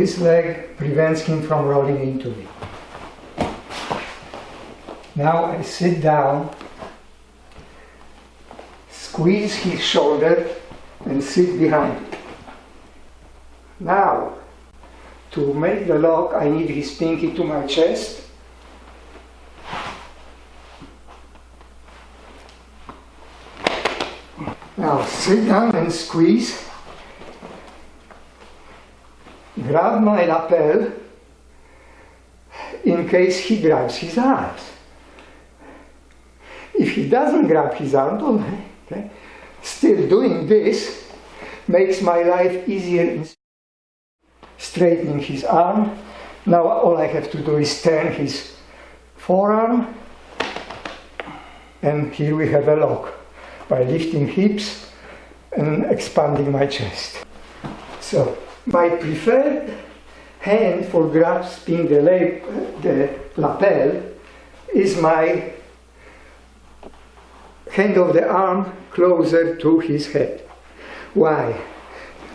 this leg prevents him from rolling into me. Now I sit down, squeeze his shoulder and sit behind it. Now, to make the lock, I need his pinky to my chest. Now sit down and squeeze. Grab my lapel in case he grabs his arms. If he doesn't grab his arm, okay, still doing this makes my life easier in straightening his arm. Now all I have to do is turn his forearm, and here we have a lock by lifting hips and expanding my chest. So my preferred hand for grasping the lapel is my hand of the arm closer to his head. Why?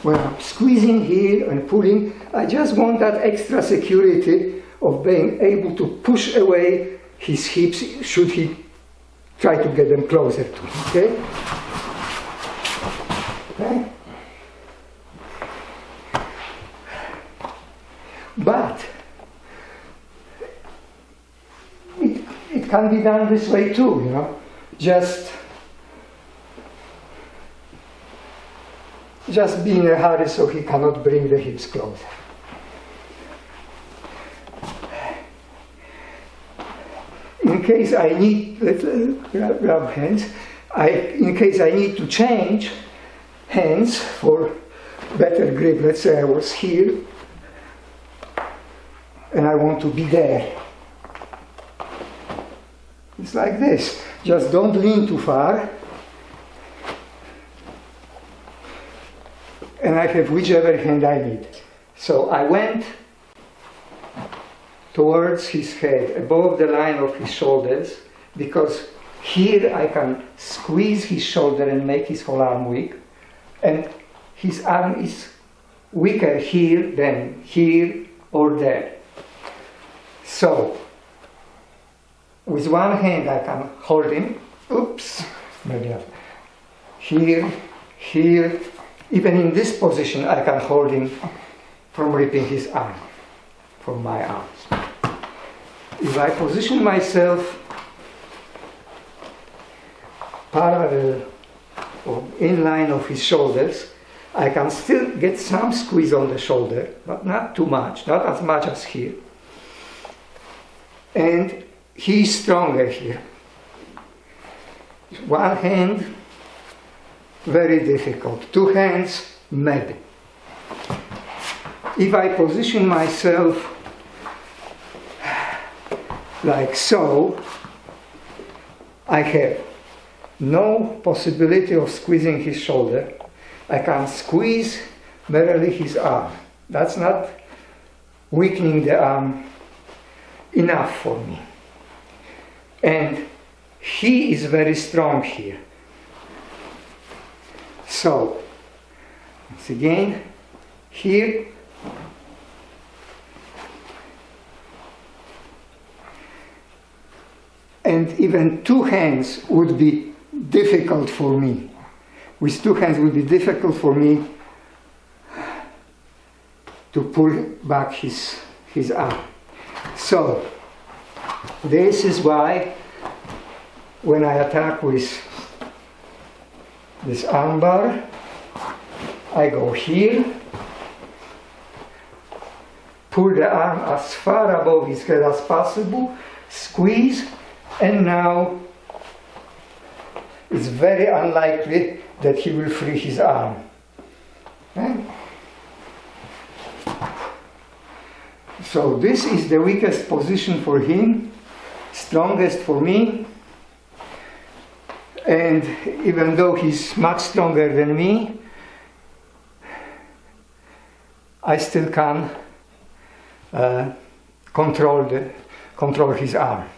When I'm squeezing here and pulling, I just want that extra security of being able to push away his hips should he try to get them closer to me, okay? Okay? But it can be done this way too, you know. Just be in a hurry so he cannot bring the hips closer. In case I need, let's grab hands. In case I need to change hands for better grip, let's say I was here and I want to be there. It's like this. Just don't lean too far. And I have whichever hand I need. So I went towards his head, above the line of his shoulders, because here I can squeeze his shoulder and make his whole arm weak. And his arm is weaker here than here or there. So, with one hand I can hold him, maybe here, even in this position I can hold him from ripping his arm, from my arms. If I position myself parallel or in line of his shoulders, I can still get some squeeze on the shoulder, but not too much, not as much as here. And he's stronger here. One hand, very difficult. Two hands, maybe. If I position myself like so, I have no possibility of squeezing his shoulder. I can squeeze merely his arm. That's not weakening the arm enough for me. And he is very strong here. So, once again, here, and even two hands would be difficult for me. With two hands would be difficult for me to pull back his arm. So, this is why when I attack with this arm bar, I go here, pull the arm as far above his head as possible, squeeze, and now it's very unlikely that he will free his arm. Okay? So this is the weakest position for him, strongest for me, and even though he's much stronger than me, I still can control his arm.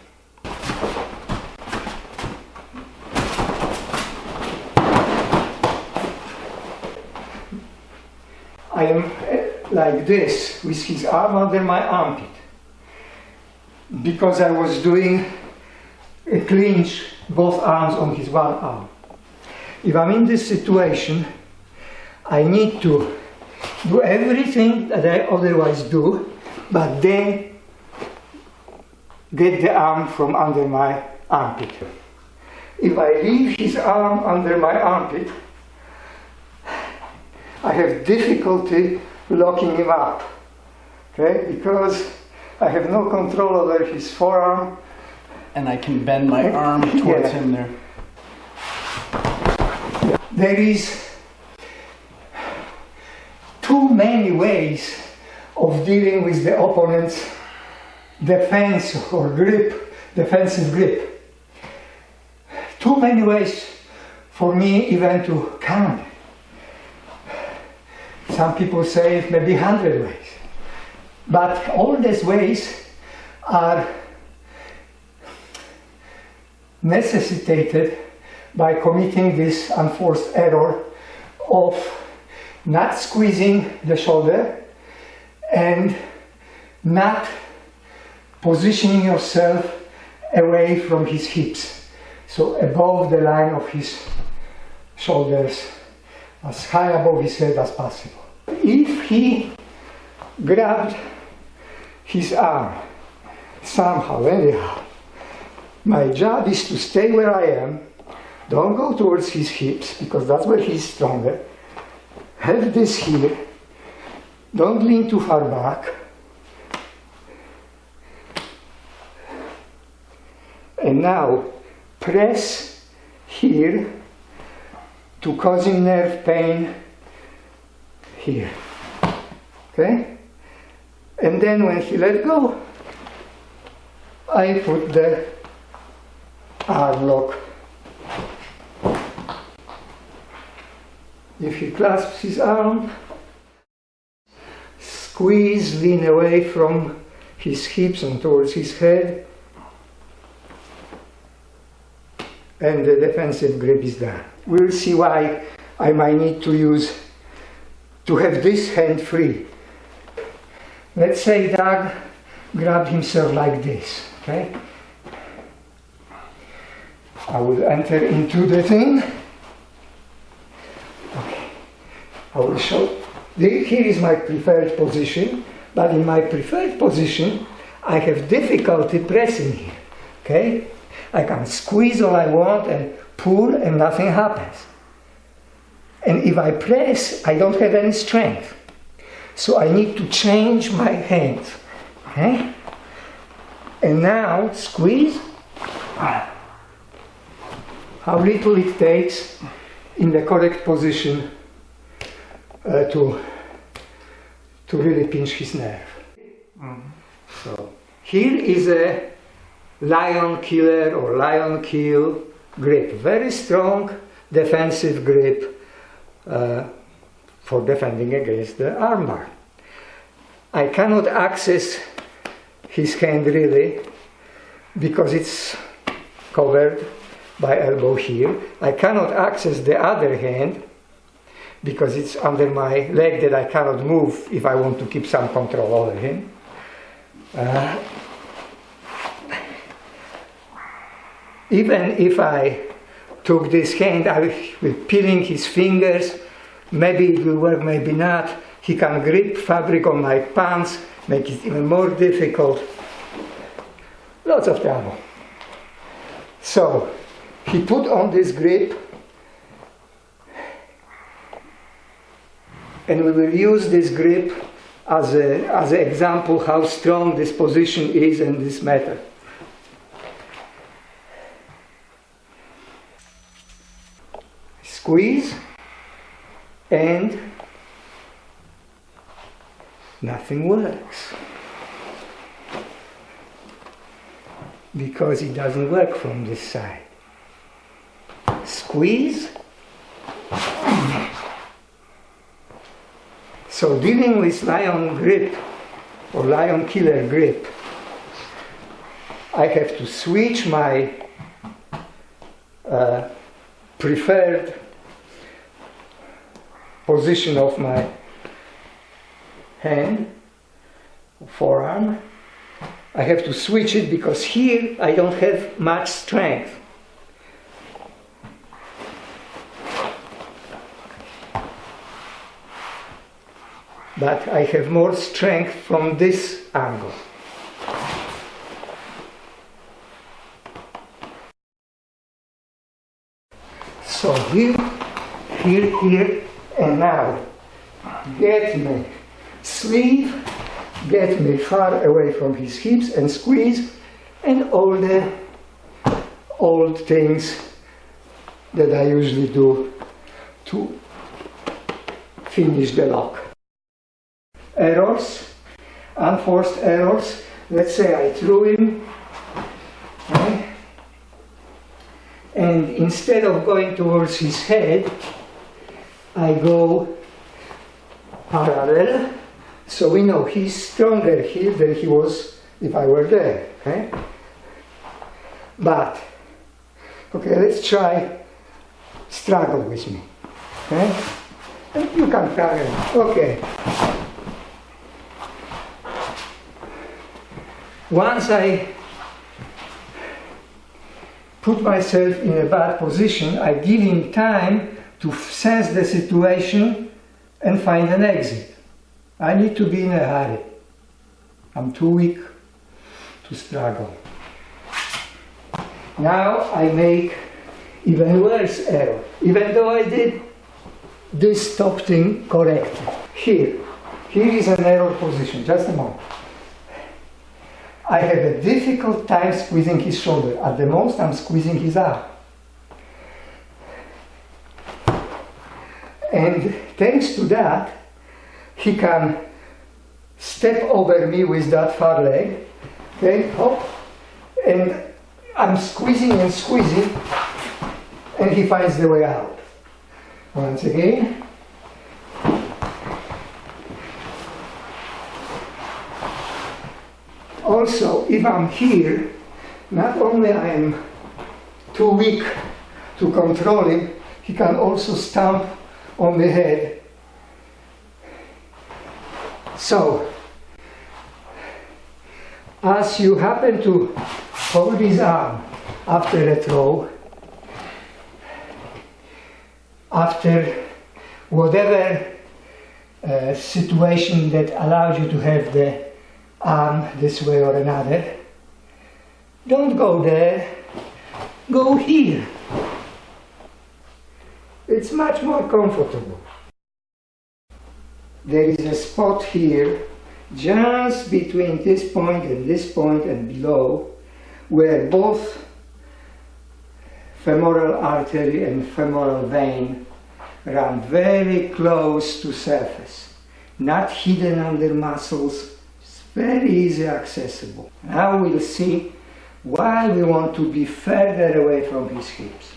I am like this with his arm under my armpit, because I was doing a clinch, both arms on his one arm. If I'm in this situation, I need to do everything that I otherwise do, but then get the arm from under my armpit. If I leave his arm under my armpit, I have difficulty locking him up, okay? Because I have no control over his forearm. And I can bend my arm towards him there. There is too many ways of dealing with the opponent's defense or grip, defensive grip. Too many ways for me even to count. Some people say maybe 100 ways. But all these ways are necessitated by committing this unforced error of not squeezing the shoulder and not positioning yourself away from his hips, so above the line of his shoulders, as high above his head as possible. If he grabbed his arm somehow, anyhow, my job is to stay where I am, don't go towards his hips because that's where he's stronger. Have this here, don't lean too far back. And now press here to causing nerve pain here. Okay? And then when he let go, I put the arm lock. If he clasps his arm, squeeze, lean away from his hips and towards his head, and the defensive grip is done. We'll see why I might need to have this hand free. Let's say Doug grabbed himself like this, okay? I will enter into the thing. Okay. I will show. Here is my preferred position, but in my preferred position, I have difficulty pressing here, okay? I can squeeze all I want and pull and nothing happens. And if I press, I don't have any strength. So I need to change my hand, okay? And now squeeze. How little it takes in the correct position to really pinch his nerve. So here is a lion killer or lion kill grip. Very strong defensive grip for defending against the armbar. I cannot access his hand really because it's covered by elbow here. I cannot access the other hand because it's under my leg that I cannot move if I want to keep some control over him. Even if I took this hand, I will peeling his fingers, maybe it will work, maybe not. He can grip fabric on my pants, make it even more difficult. Lots of trouble. So he put on this grip, and we will use this grip as an example how strong this position is in this method. Squeeze, and nothing works. Because it doesn't work from this side. Squeeze. So dealing with lion grip or lion killer grip, I have to switch my preferred position of my hand, forearm. I have to switch it because here I don't have much strength. But I have more strength from this angle. So here, and now get me sleeve, get me far away from his hips and squeeze, and all the old things that I usually do to finish the lock. Errors, unforced errors. Let's say I threw him, okay? And instead of going towards his head, I go parallel, so we know he's stronger here than he was if I were there, okay? But, okay, let's try struggle with me, okay? And you can parallel, okay. Once I put myself in a bad position, I give him time to sense the situation and find an exit. I need to be in a hurry. I'm too weak to struggle. Now I make even worse error, even though I did this top thing correctly. Here is an error position, just a moment. I have a difficult time squeezing his shoulder. At the most, I'm squeezing his arm. And thanks to that, he can step over me with that far leg, okay, hop, and I'm squeezing and squeezing, and he finds the way out. Once again. Also, if I'm here, not only I am too weak to control him, he can also stamp on the head. So, as you happen to hold his arm after a throw, after whatever situation that allows you to have the arm this way or another, don't go there, go here. It's much more comfortable. There is a spot here, just between this point and below, where both femoral artery and femoral vein run very close to surface, not hidden under muscles. It's very easy accessible. Now we'll see why we want to be further away from his hips.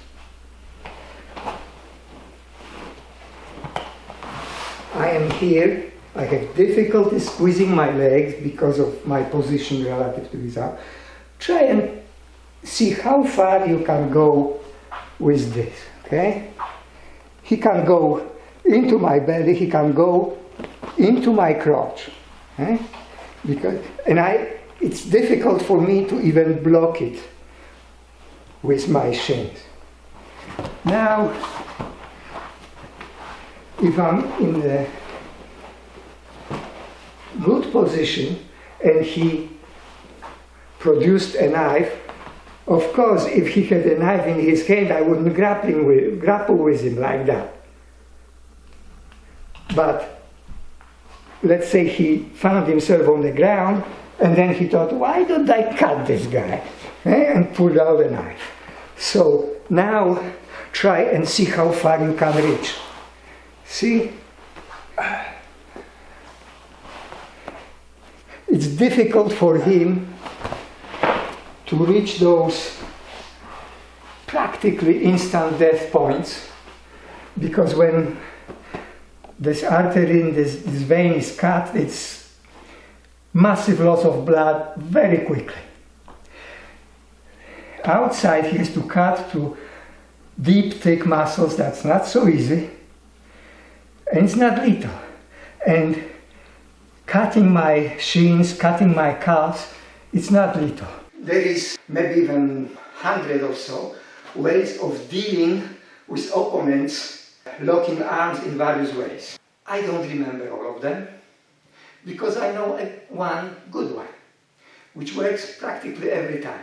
I am here. I have difficulty squeezing my legs because of my position relative to his arm. Try and see how far you can go with this, okay? He can go into my belly, he can go into my crotch, okay? It's difficult for me to even block it with my shins. Now, if I'm in the good position and he produced a knife, of course, if he had a knife in his hand, I wouldn't grapple with him like that. But let's say he found himself on the ground and then he thought, why don't I cut this guy? And pulled out a knife. So now try and see how far you can reach. See? It's difficult for him to reach those practically instant death points, because when this artery in this vein is cut, it's massive loss of blood very quickly. Outside he has to cut to deep, thick muscles. That's not so easy. And it's not lethal. And cutting my shins, cutting my calves, it's not little. There is maybe even 100 or so ways of dealing with opponents, locking arms in various ways. I don't remember all of them, because I know one good one, which works practically every time.